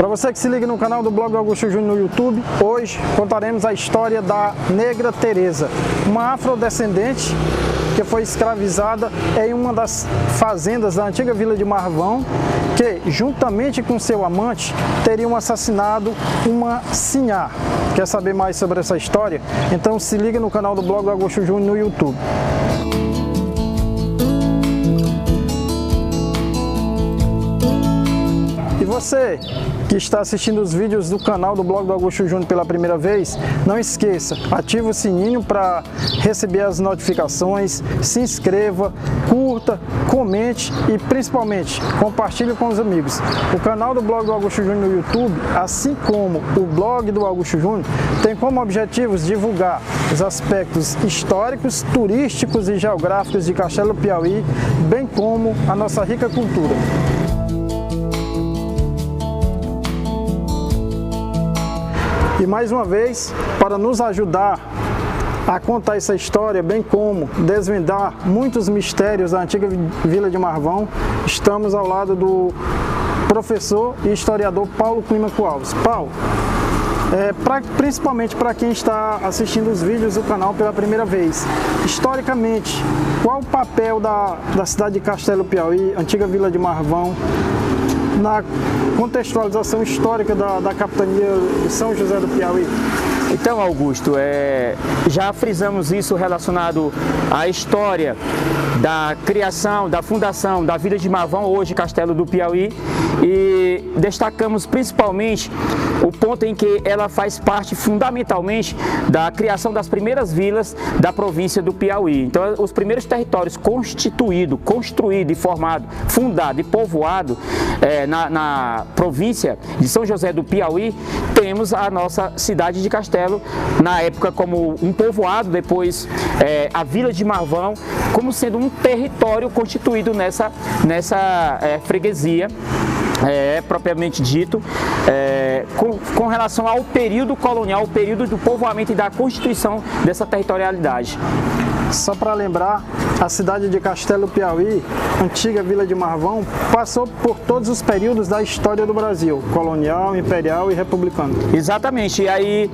Para você que se liga no canal do Blog Augusto Júnior no YouTube, hoje contaremos a história da Negra Teresa, uma afrodescendente que foi escravizada em uma das fazendas da antiga vila de Marvão, que, juntamente com seu amante, teriam assassinado uma sinhá. Quer saber mais sobre essa história? Então se liga no canal do Blog Augusto Júnior no YouTube. E você que está assistindo os vídeos do canal do Blog do Augusto Júnior pela primeira vez, não esqueça, ative o sininho para receber as notificações, se inscreva, curta, comente e principalmente compartilhe com os amigos. O canal do Blog do Augusto Júnior no YouTube, assim como o Blog do Augusto Júnior, tem como objetivos divulgar os aspectos históricos, turísticos e geográficos de Castelo Piauí, bem como a nossa rica cultura. E mais uma vez, para nos ajudar a contar essa história, bem como desvendar muitos mistérios da antiga vila de Marvão, estamos ao lado do professor e historiador Paulo Clímaco Alves. Paulo, principalmente para quem está assistindo os vídeos do canal pela primeira vez, historicamente, qual o papel da cidade de Castelo Piauí, antiga vila de Marvão, na contextualização histórica da capitania de São José do Piauí? Então, Augusto, já frisamos isso relacionado à história da criação, da fundação da vila de Marvão, hoje Castelo do Piauí, e destacamos principalmente o ponto em que ela faz parte fundamentalmente da criação das primeiras vilas da província do Piauí. Então, os primeiros territórios construído e formado, fundado e povoado na província de São José do Piauí, temos a nossa cidade de Castelo, na época como um povoado, depois a vila de Marvão, como sendo um território constituído nessa freguesia, propriamente dito, com relação ao período colonial, o período do povoamento e da constituição dessa territorialidade. Só para lembrar, a cidade de Castelo Piauí, antiga vila de Marvão, passou por todos os períodos da história do Brasil, colonial, imperial e republicano. Exatamente, e aí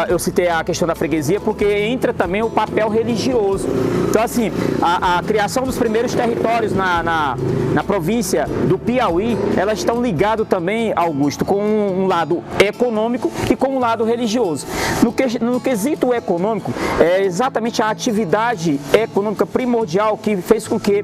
eu citei a questão da freguesia porque entra também o papel religioso. Então, assim, a criação dos primeiros territórios na província do Piauí, elas estão ligadas também, Augusto, com um lado econômico e com um lado religioso. No quesito econômico, é exatamente a atividade econômica primordial que fez com que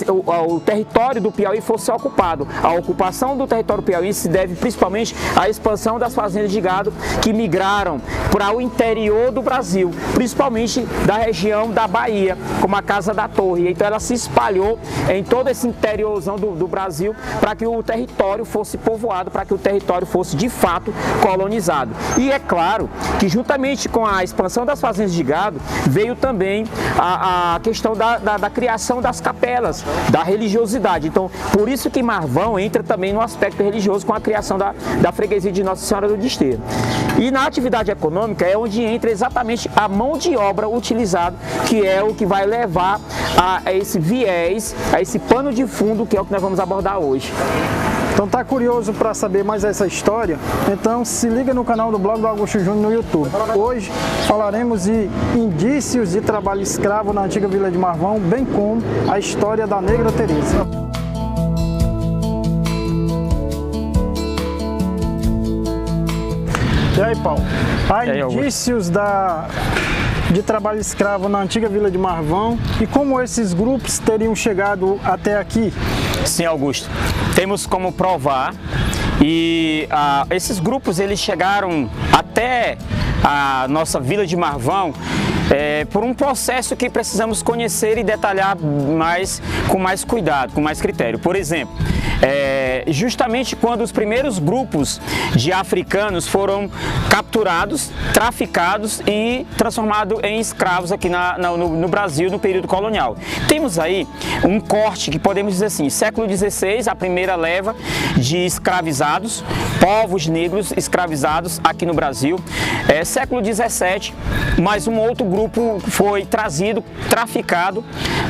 o território do Piauí fosse ocupado. A ocupação do território Piauí se deve principalmente à expansão das fazendas de gado que migraram para o interior do Brasil, principalmente da região da Bahia, como a Casa da Torre. Então ela se espalhou em todo esse interiorzão do Brasil para que o território fosse povoado, para que o território fosse de fato colonizado. E é claro que juntamente com a expansão das fazendas de gado veio também a questão da criação das capelas, da religiosidade. Então, por isso que Marvão entra também no aspecto religioso com a criação da freguesia de Nossa Senhora do Desterro. E na atividade econômica é onde entra exatamente a mão de obra utilizada, que é o que vai levar a esse viés, a esse pano de fundo, que é o que nós vamos abordar hoje. Então tá curioso para saber mais essa história? Então se liga no canal do Blog do Augusto Júnior no YouTube. Hoje falaremos de indícios de trabalho escravo na antiga vila de Marvão, bem como a história da Negra Teresa. E aí, Paulo? Há indícios de trabalho escravo na antiga vila de Marvão e como esses grupos teriam chegado até aqui? Sim, Augusto. Temos como provar e esses grupos eles chegaram até a nossa vila de Marvão por um processo que precisamos conhecer e detalhar com mais cuidado, com mais critério. Por exemplo, justamente quando os primeiros grupos de africanos foram capturados, traficados e transformados em escravos aqui no Brasil no período colonial. Temos aí um corte que podemos dizer assim, século XVI, a primeira leva de escravizados, povos negros escravizados aqui no Brasil. Século XVII, mais um outro grupo foi trazido, traficado,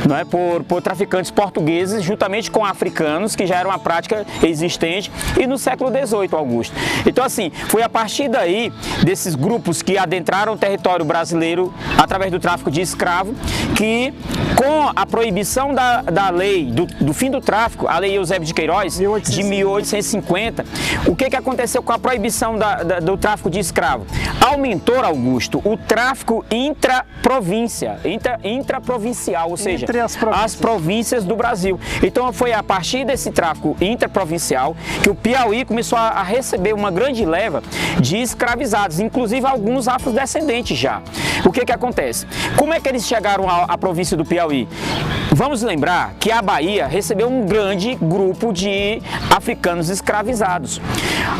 não é, por traficantes portugueses, juntamente com africanos, que já era uma prática existente, e no século XVIII, Augusto. Então, assim, foi a partir daí, desses grupos que adentraram o território brasileiro através do tráfico de escravo, que com a proibição da lei, do fim do tráfico, a lei Eusébio de Queiroz, de 1850, o que aconteceu com a proibição do tráfico de escravo? Aumentou, Augusto, o tráfico intraprovincial, ou seja, as províncias do Brasil. Então foi a partir desse tráfico intraprovincial que o Piauí começou a receber uma grande leva de escravizados, inclusive alguns afrodescendentes já. O que acontece? Como é que eles chegaram à província do Piauí? Vamos lembrar que a Bahia recebeu um grande grupo de africanos escravizados.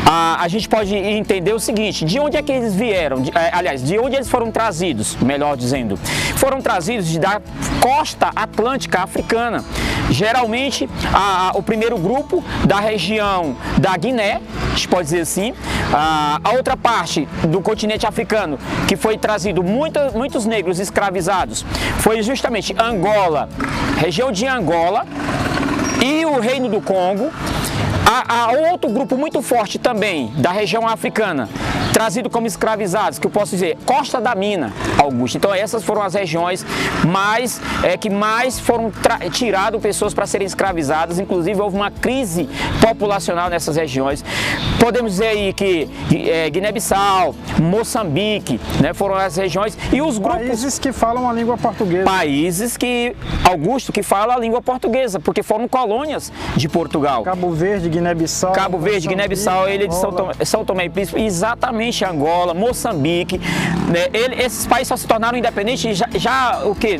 A gente pode entender o seguinte: de onde é que eles vieram? De onde eles foram trazidos, melhor dizendo? Foram trazidos da costa atlântica africana. Geralmente, o primeiro grupo da região da Guiné, a gente pode dizer assim, a outra parte do continente africano, que foi trazido muitos negros escravizados, foi justamente Angola, região de Angola e o Reino do Congo. Há outro grupo muito forte também da região africana, trazido como escravizados, que eu posso dizer, Costa da Mina, Augusto. Então essas foram as regiões que mais foram tiradas pessoas para serem escravizadas. Inclusive houve uma crise populacional nessas regiões. Podemos dizer aí que Guiné-Bissau, Moçambique, né, foram as regiões e os grupos... Países que falam a língua portuguesa. Países que, Augusto, que falam a língua portuguesa, porque foram colônias de Portugal. Cabo Verde, Guiné-Bissau. Cabo Verde, Guiné-Bissau, ele de São Tomé e Príncipe, exatamente Angola, Moçambique. Né, esses países só se tornaram independentes já o quê?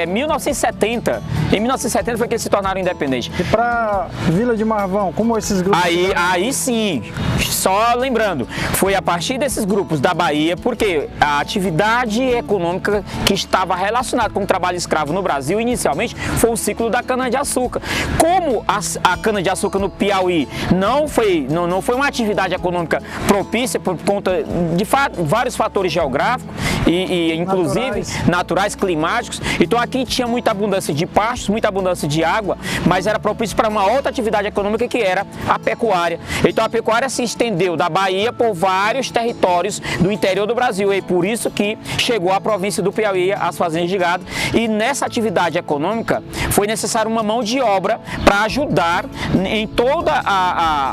1970. Em 1970 foi que eles se tornaram independentes. E para Vila de Marvão, como esses grupos... Aí sim, só lembrando, foi a partir desses grupos da Bahia, porque a atividade econômica que estava relacionada com o trabalho escravo no Brasil, inicialmente, foi o ciclo da cana-de-açúcar. Como a cana-de-açúcar no Piauí não foi uma atividade econômica propícia por conta de vários fatores geográficos e inclusive naturais, climáticos, então aqui tinha muita abundância de pastos, muita abundância de água, mas era propício para uma outra atividade econômica que era a pecuária. Então a pecuária se estendeu da Bahia por vários territórios do interior do Brasil, e por isso que chegou à província do Piauí, às fazendas de gado, e nessa atividade econômica foi necessário uma mão de obra para ajudar em todo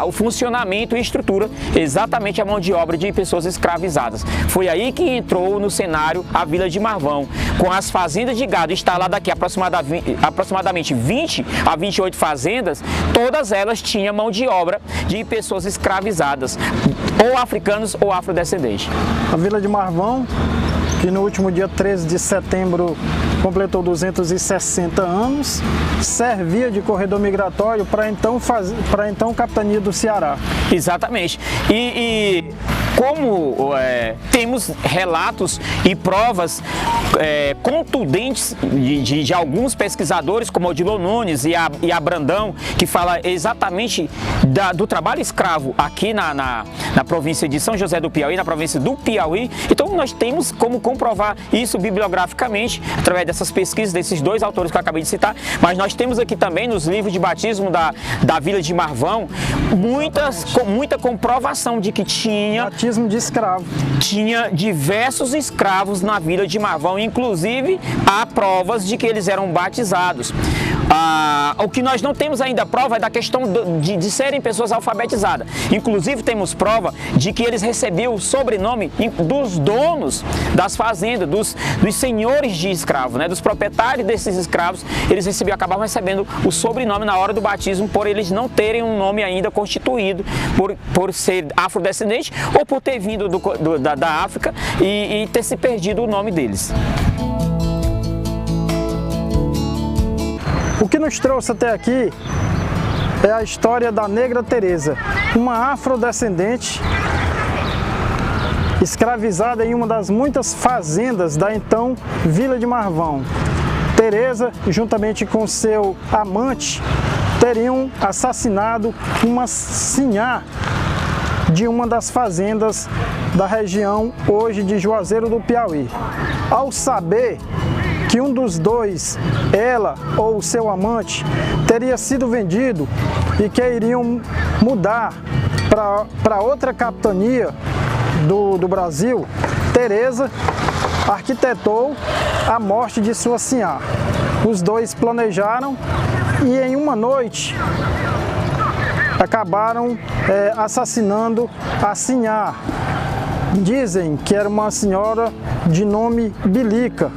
o funcionamento e estrutura, exatamente a mão de obra de pessoas escravizadas. Foi aí que entrou no cenário a Vila de Marvão, com as fazendas de gado instaladas aqui, aproximadamente 20 a 28 fazendas, todas elas tinham mão de obra de pessoas escravizadas, ou africanos ou afrodescendentes. A Vila de Marvão, que no último dia 13 de setembro completou 260 anos, servia de corredor migratório para então capitania do Ceará. Exatamente. E como temos relatos e provas contundentes de alguns pesquisadores, como Odilon Nunes e a Brandão, que fala exatamente do trabalho escravo aqui na província de São José do Piauí, na província do Piauí, então nós temos como comprovar isso bibliograficamente, através dessas pesquisas, desses dois autores que eu acabei de citar, mas nós temos aqui também nos livros de batismo da Vila de Marvão, muita comprovação de que tinha... Batismo de escravo. Tinha diversos escravos na Vila de Marvão, inclusive há provas de que eles eram batizados. O que nós não temos ainda prova é da questão de serem pessoas alfabetizadas. Inclusive temos prova de que eles recebiam o sobrenome dos donos das fazendas, dos senhores de escravos, né? Dos proprietários desses escravos. Eles acabavam recebendo o sobrenome na hora do batismo, por eles não terem um nome ainda constituído, por ser afrodescendente ou por ter vindo da África e ter se perdido o nome deles. O que nos trouxe até aqui é a história da Negra Teresa, uma afrodescendente escravizada em uma das muitas fazendas da então Vila de Marvão. Teresa, juntamente com seu amante, teriam assassinado uma sinhá de uma das fazendas da região hoje de Juazeiro do Piauí. ao saber que um dos dois, ela ou o seu amante, teria sido vendido e que iriam mudar para outra capitania do Brasil, Teresa arquitetou a morte de sua sinhá. Os dois planejaram e em uma noite acabaram assassinando a sinhá. Dizem que era uma senhora de nome Bilica.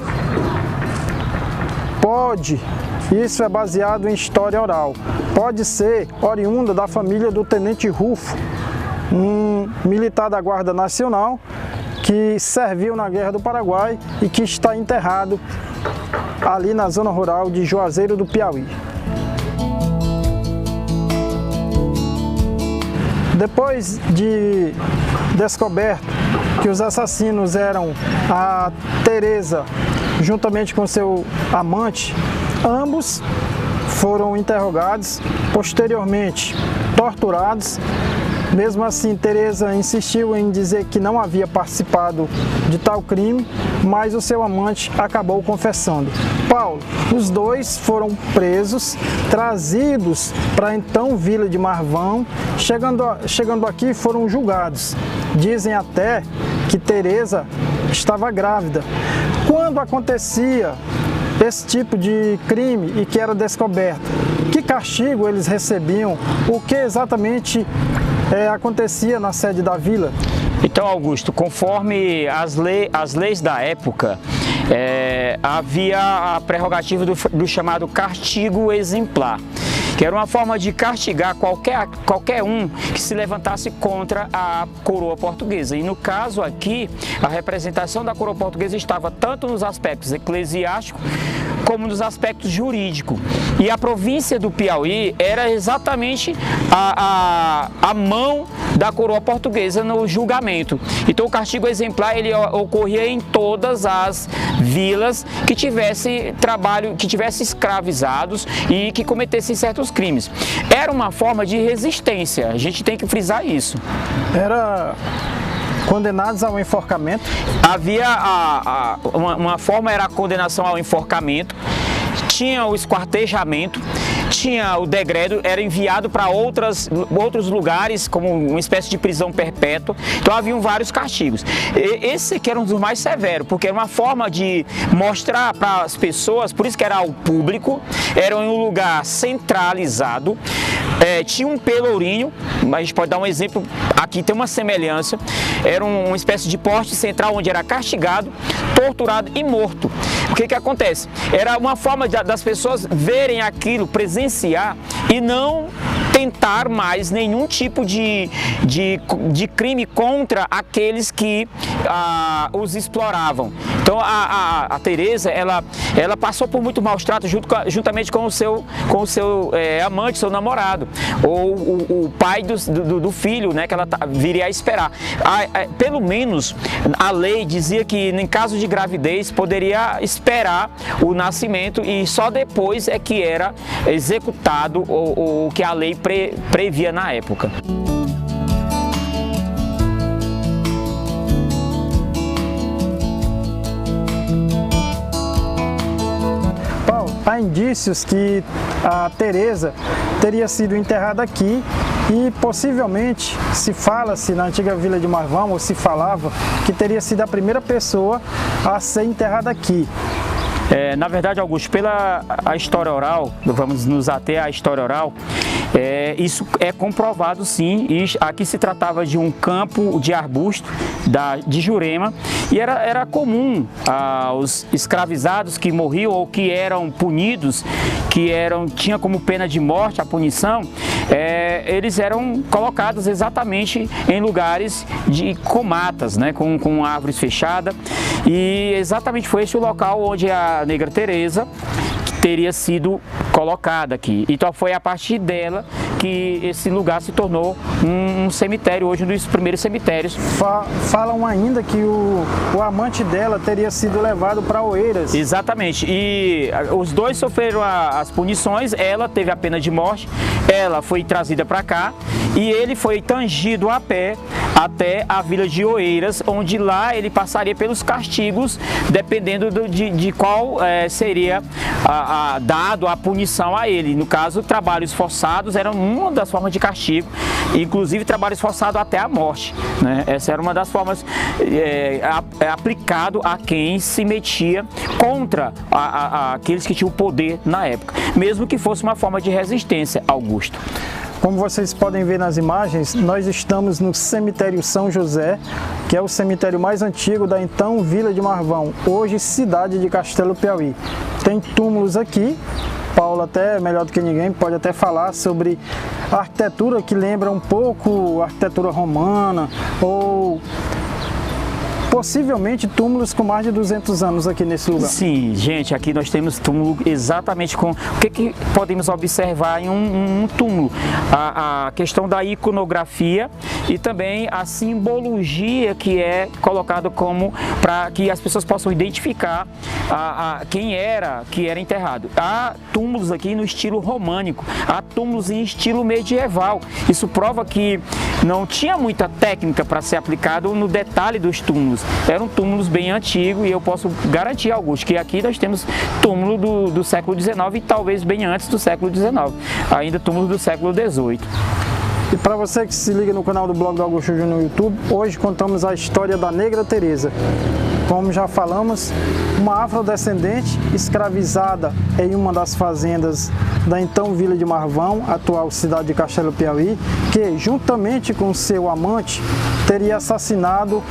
Isso é baseado em história oral, pode ser oriunda da família do Tenente Rufo, um militar da Guarda Nacional que serviu na Guerra do Paraguai e que está enterrado ali na zona rural de Juazeiro do Piauí. Depois de descoberto que os assassinos eram a Teresa juntamente com seu amante, ambos foram interrogados, posteriormente torturados. Mesmo assim, Teresa insistiu em dizer que não havia participado de tal crime, mas o seu amante acabou confessando. Paulo, os dois foram presos, trazidos para a então Vila de Marvão, chegando aqui foram julgados. Dizem até que Teresa estava grávida. Quando acontecia esse tipo de crime e que era descoberto, que castigo eles recebiam? O que exatamente acontecia na sede da vila? Então, Augusto, conforme as leis da época, havia a prerrogativa do chamado castigo exemplar, que era uma forma de castigar qualquer um que se levantasse contra a coroa portuguesa. E no caso aqui, a representação da coroa portuguesa estava tanto nos aspectos eclesiásticos como nos aspectos jurídicos. E a província do Piauí era exatamente a mão da coroa portuguesa no julgamento. Então o castigo exemplar ele ocorria em todas as vilas que tivesse escravizados e que cometessem certos crimes. Era uma forma de resistência, a gente tem que frisar isso. Era condenados ao enforcamento? Havia uma forma era a condenação ao enforcamento, tinha o esquartejamento, tinha o degredo, era enviado para outros lugares, como uma espécie de prisão perpétua. Então haviam vários castigos. Esse que era um dos mais severos, porque era uma forma de mostrar para as pessoas, por isso que era ao público, era em um lugar centralizado, tinha um pelourinho, a gente pode dar um exemplo, aqui tem uma semelhança, era uma espécie de poste central onde era castigado, torturado e morto. O que acontece? Era uma forma das pessoas verem aquilo, presenciar e não tentar mais nenhum tipo de crime contra aqueles que os exploravam. Então a Teresa, ela passou por muito maus tratos juntamente com o seu amante, seu namorado, ou o pai do filho, né, que ela viria a esperar. Pelo menos a lei dizia que em caso de gravidez poderia esperar o nascimento e só depois é que era executado o que a lei previa na época. Paulo, há indícios que a Teresa teria sido enterrada aqui e possivelmente se na antiga Vila de Marvão, ou se falava que teria sido a primeira pessoa a ser enterrada aqui. Na verdade, Augusto, pela a história oral, vamos nos ater à história oral, isso é comprovado sim, e aqui se tratava de um campo de arbusto de Jurema, e era comum aos escravizados que morriam ou que eram punidos, tinha como pena de morte a punição, eles eram colocados exatamente em lugares com matas, né, com árvores fechadas, e exatamente foi esse o local onde a Negra Teresa teria sido colocada aqui. Então foi a partir dela que esse lugar se tornou um cemitério, hoje um dos primeiros cemitérios. Falam ainda que o amante dela teria sido levado para Oeiras. Exatamente, e os dois sofreram as punições, ela teve a pena de morte, ela foi trazida para cá e ele foi tangido a pé até a vila de Oeiras, onde lá ele passaria pelos castigos, dependendo de qual seria dado a punição a ele. No caso, trabalhos forçados eram uma das formas de castigo, inclusive trabalhos forçados até a morte, né? Essa era uma das formas aplicado a quem se metia contra aqueles que tinham o poder na época, mesmo que fosse uma forma de resistência, Augusto. Como vocês podem ver nas imagens, nós estamos no cemitério São José, que é o cemitério mais antigo da então Vila de Marvão, hoje cidade de Castelo Piauí. Tem túmulos aqui, Paulo até melhor do que ninguém pode até falar sobre a arquitetura que lembra um pouco a arquitetura romana ou possivelmente túmulos com mais de 200 anos aqui nesse lugar. Sim, gente, aqui nós temos túmulo exatamente com... O que podemos observar em um túmulo? A questão da iconografia e também a simbologia que é colocado como para que as pessoas possam identificar quem era enterrado. Há túmulos aqui no estilo românico, há túmulos em estilo medieval. Isso prova que não tinha muita técnica para ser aplicado no detalhe dos túmulos. Eram túmulos bem antigos e eu posso garantir, Augusto, que aqui nós temos túmulo do século XIX e talvez bem antes do século XIX, ainda túmulos do século XVIII. E para você que se liga no canal do Blog do Augusto Júnior no YouTube, hoje contamos a história da Negra Teresa. Como já falamos, uma afrodescendente escravizada em uma das fazendas da então Vila de Marvão, atual cidade de Castelo Piauí, que juntamente com seu amante teria assassinado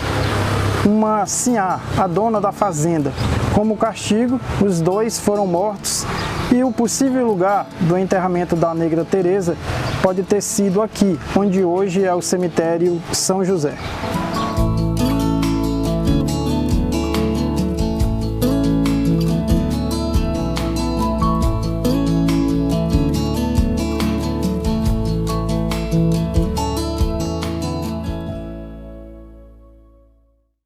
uma sinhá, a dona da fazenda. Como castigo, os dois foram mortos e o possível lugar do enterramento da Negra Teresa pode ter sido aqui, onde hoje é o cemitério São José.